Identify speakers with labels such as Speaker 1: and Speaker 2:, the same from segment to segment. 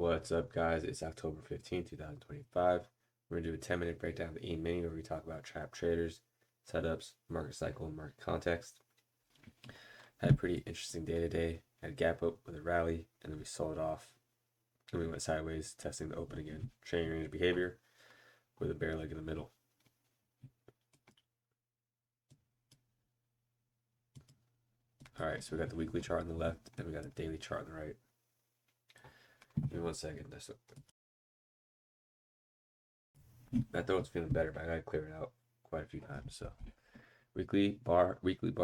Speaker 1: What's up, guys? It's October 15th, 2025. We're going to do a 10-minute breakdown of the E-mini where we talk about trap traders, setups, market cycle, and market context. Had a pretty interesting day today. Had a gap up with a rally, and then we sold it off. And we went sideways, testing the open again. Trading range behavior with a bear leg in the middle. Alright, so we got the weekly chart on the left, and we got the daily chart on the right. Give me 1 second. My throat's feeling better, but I gotta clear it out quite a few times. So weekly bar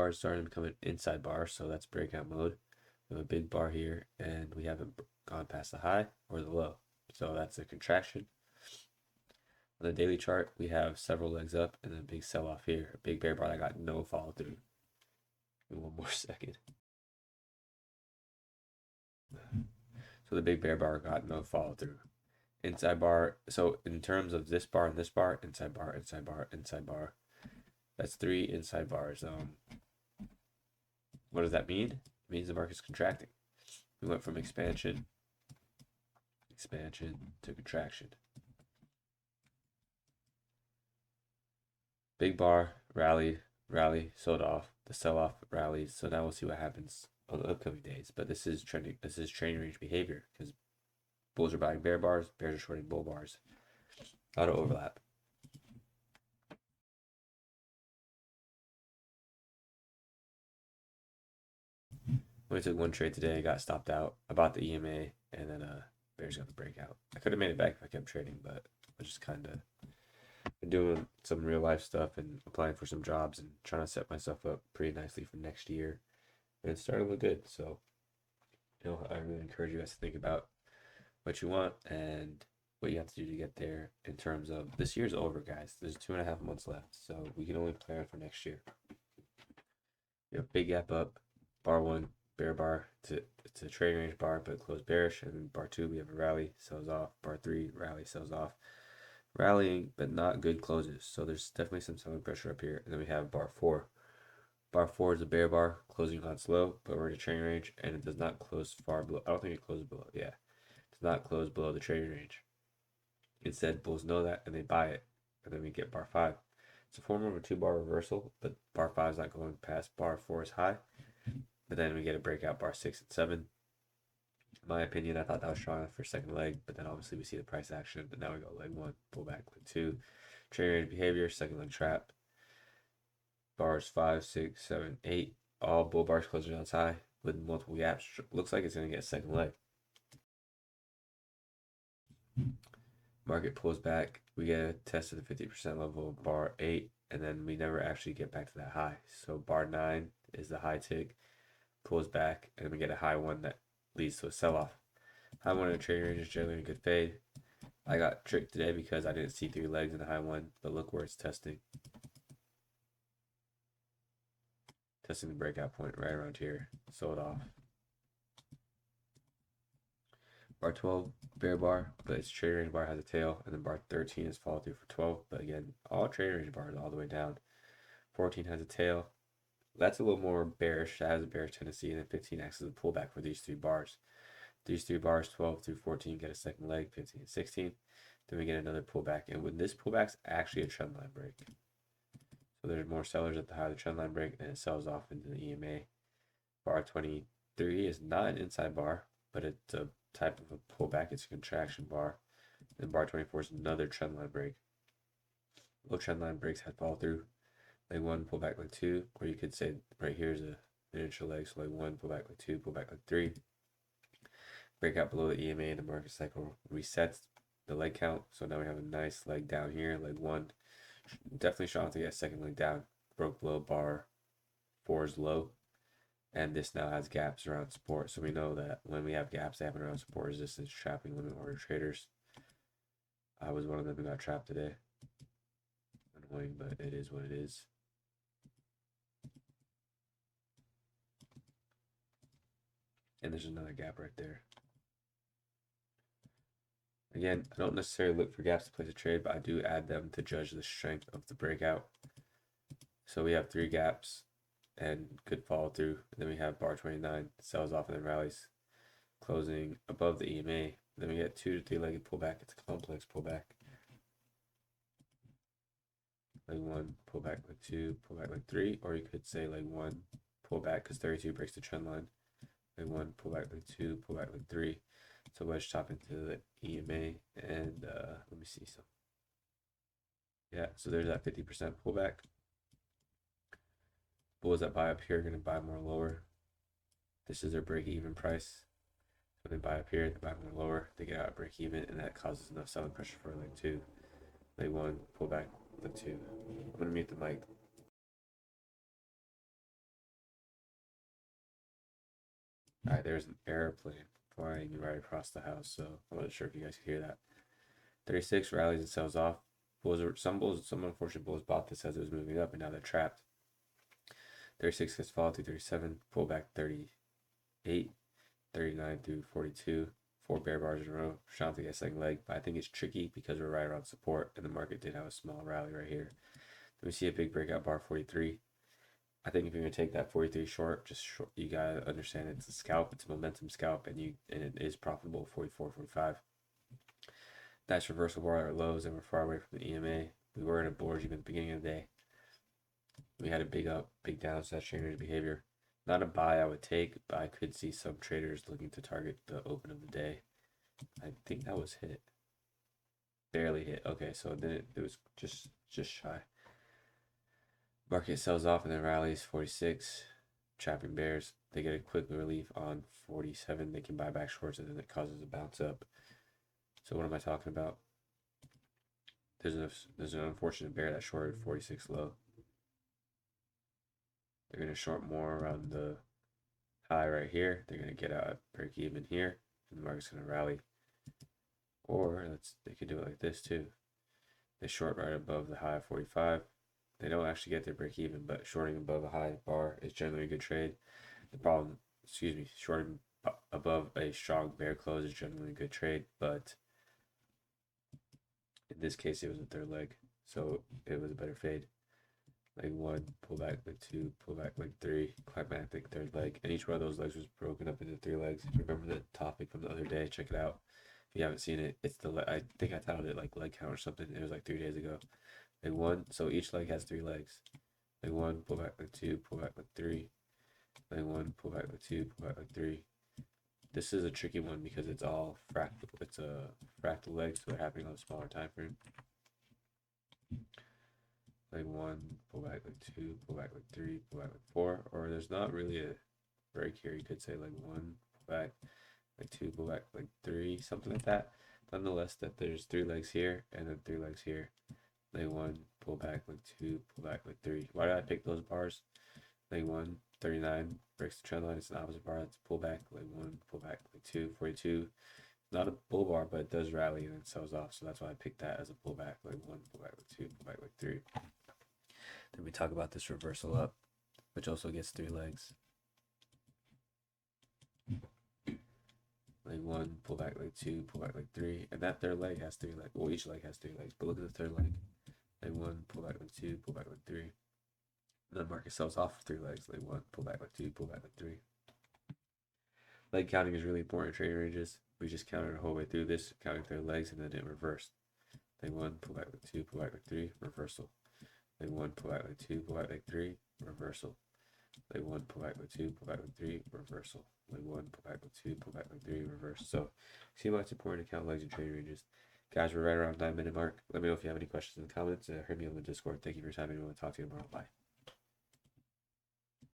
Speaker 1: is starting to become an inside bar, so that's breakout mode. We have a big bar here, and we haven't gone past the high or the low, so that's a contraction. On the daily chart, we have several legs up and then a big sell off here, a big bear bar that got no follow through. Give me 1 more second. So the big bear bar got no follow through. Inside bar, so in terms of this bar and this bar, inside bar, inside bar, inside bar, that's 3 inside bars. What does that mean? It means the market's contracting. We went from expansion to contraction. Big bar, rally, sold off, the sell-off rallies. So now we'll see what happens on the upcoming days. But this is trading range behavior because bulls are buying bear bars, bears are shorting bull bars. A lot of overlap. We took 1 trade today, got stopped out. I bought the EMA, and then bears got the breakout. I could have made it back if I kept trading, but I just kind of been doing some real life stuff and applying for some jobs and trying to set myself up pretty nicely for next year. And it's starting to look good. So, I really encourage you guys to think about what you want and what you have to do to get there in terms of this year's over, guys. There's 2.5 months left, so we can only plan for next year. You have big gap up, bar 1, bear bar, it's a trading range bar, but closed bearish, and then bar 2, we have a rally, sells off, bar 3, rally, sells off. Rallying, but not good closes, so there's definitely some selling pressure up here. And then we have bar 4. Bar 4 is a bear bar, closing on slow, but we're in a trading range, and it does not close far below. I don't think it closes below, yeah. It does not close below the trading range. Instead, bulls know that, and they buy it. And then we get bar 5. It's a form of a 2-bar reversal, but bar 5 is not going past bar 4's high. But then we get a breakout bar 6 and 7. In my opinion, I thought that was strong enough for second leg, but then obviously we see the price action. But now we go leg 1, pull back leg 2, trading range behavior, second leg trap. Bars 5, 6, 7, 8, all bull bars closing on high with multiple gaps. Looks like it's going to get a second leg. Market pulls back. We get a test of the 50% level, bar 8, and then we never actually get back to that high. So bar 9 is the high tick, pulls back, and we get a high 1 that leads to a sell-off. High 1 in a trading range is generally a good fade. I got tricked today because I didn't see 3 legs in the high 1, but look where it's testing. Testing the breakout point right around here. Sold off. Bar 12, bear bar, but its trading range bar has a tail, and then bar 13 is follow through for 12. But again, all trading range bars all the way down. 14 has a tail. That's a little more bearish. That has a bearish tendency, and then 15 acts as a pullback for these 3 bars. These 3 bars, 12 through 14, get a second leg, 15 and 16. Then we get another pullback, and when this pullback's actually a trend line break. So there's more sellers at the high of the trend line break, and it sells off into the EMA. Bar 23 is not an inside bar, but it's a type of a pullback. It's a contraction bar. And bar 24 is another trend line break. Low trend line breaks had follow through. Leg 1, pull back leg 2, or you could say right here is a initial leg. So leg 1, pull back leg 2, pull back leg 3. Breakout below the EMA, and the market cycle resets the leg count. So now we have a nice leg down here. Leg 1, definitely strong to get a second leg down. Broke below bar 4's low. And this now has gaps around support. So we know that when we have gaps that happen around support resistance, trapping limit order traders. I was one of them who got trapped today. Annoying, but it is what it is. And there's another gap right there. Again, I don't necessarily look for gaps to place a trade, but I do add them to judge the strength of the breakout. So we have 3 gaps and good follow through. And then we have bar 29, sells off and then rallies, closing above the EMA, Then we get 2 to 3-legged pullback. It's a complex pullback. Leg 1, pullback, leg 2, pullback, leg 3, or you could say leg 1, pullback, because 32 breaks the trend line. Leg 1, pullback, leg 2, pullback, leg 3. So wedge top into the EMA, and let me see some. Yeah, so there's that 50% pullback. Bulls that buy up here are going to buy more lower. This is their break-even price. When they buy up here, they buy more lower. They get out break even, and that causes enough selling pressure for leg 2. Leg 1, pullback, leg 2. I'm going to mute the mic. Alright, there's an airplane flying right across the house, so I wasn't sure if you guys could hear that. 36 rallies and sells off. Some unfortunate bulls bought this as it was moving up, and now they're trapped. 36 gets followed through 37, pullback 38, 39 through 42. 4 bear bars in a row. Shanti gets second leg, but I think it's tricky because we're right around support, and the market did have a small rally right here. Then we see a big breakout bar 43. I think if you're gonna take that 43 short, you gotta understand it's a scalp, it's a momentum scalp, and it is profitable. 44, 45. That's reversal bar at lows, and we're far away from the EMA. We were in a bullish even at the beginning of the day. We had a big up, big down, so that's trader behavior. Not a buy I would take, but I could see some traders looking to target the open of the day. I think that was hit. Barely hit. Okay, so then it was just shy. Market sells off and then rallies 46. Trapping bears. They get a quick relief on 47. They can buy back shorts, and then it causes a bounce up. So what am I talking about? There's an unfortunate bear that shorted 46 low. They're going to short more around the high right here. They're going to get out at break even here, and the market's going to rally. Or they could do it like this too. They short right above the high of 45. They don't actually get their break even, but shorting above a high bar is generally a good trade. Shorting above a strong bear close is generally a good trade, but in this case it was a third leg, so it was a better fade. Leg 1, pullback, leg 2, pullback, leg 3, climactic third leg, and each one of those legs was broken up into 3 legs. If you remember the topic from the other day, check it out. If you haven't seen it, it's I think I titled it like leg count or something. It was like 3 days ago. Leg 1, so each leg has 3 legs. Leg 1, pullback, leg 2, pullback, leg 3. Leg 1, pullback, leg 2, pullback, leg 3. This is a tricky one because it's all fractal. It's a fractal leg, so they're happening on a smaller time frame. Leg 1, pullback, leg 2, pullback, leg 3, pullback, leg 4. Or there's not really a break here. You could say leg 1, pullback, leg 2, pullback, leg 3, something like that. Nonetheless, that there's 3 legs here and then 3 legs here. Leg 1, pullback, leg 2, pullback, leg 3. Why did I pick those bars? Leg 1, 39, breaks the trend line. It's an opposite bar. It's pullback. Leg 1, pullback, leg 2, 42. Not a bull bar, but it does rally and then sells off. So that's why I picked that as a pullback. Leg 1, pullback, leg 2, pullback, leg 3. Then we talk about this reversal up, which also gets 3 legs. Leg 1, pullback, leg 2, pullback, leg 3. And that third leg has 3 legs. Well, each leg has 3 legs, but look at the third leg. Leg 1, pullback, leg 2, pullback, leg 3. And then market sells off for 3 legs. Leg 1, pullback, leg 2, pullback, leg 3. Leg counting is really important in trading ranges. We just counted the whole way through this, counting their legs, and then it reversed. Leg 1, pullback, leg 2, pullback, leg 3, reversal. Leg 1, pullback, leg 2, pullback, leg 3, reversal. Leg 1, pullback, leg 2, pullback, leg 3, reversal. Leg 1, pullback, leg 2, pullback, leg 3, reverse. So, see why it's important to count legs in trading ranges. Guys, we're right around 9-minute mark. Let me know if you have any questions in the comments. Hit me on the Discord. Thank you for your time. I want to talk to you tomorrow. Bye.